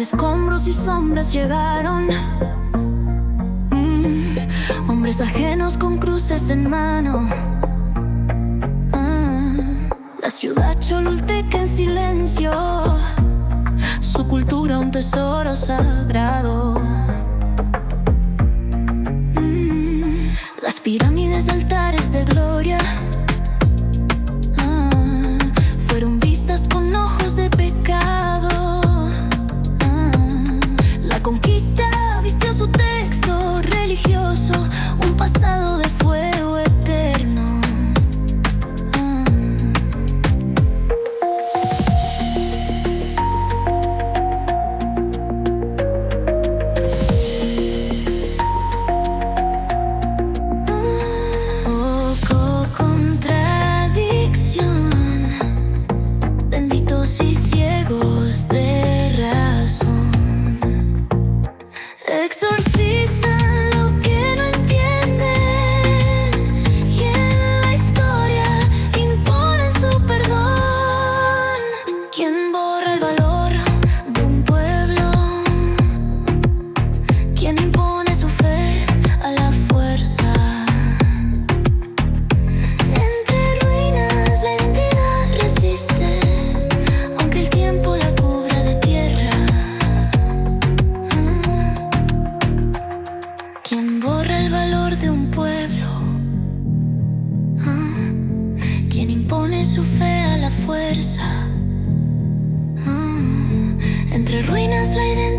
escombros y sombras llegaron, hombres ajenos con cruces en mano. La ciudad cholulteca en silencio, su cultura un tesoro sagrado. Las pirámides de altares de gloria fueron vistas con ojos de pecado. La conquista vistió su texto religioso, un pasado de fuego eterno. Exorcizan lo que no entienden y en la historia imponen su perdón. ¿Quién borra el valor de un pueblo? ¿Quién impone su fe a la fuerza? Entre ruinas la identidad resiste, aunque el tiempo la cubra de tierra. ¿Quién borra el valor de un pueblo? ¿Quién impone su fe a la fuerza? Entre ruinas la identidad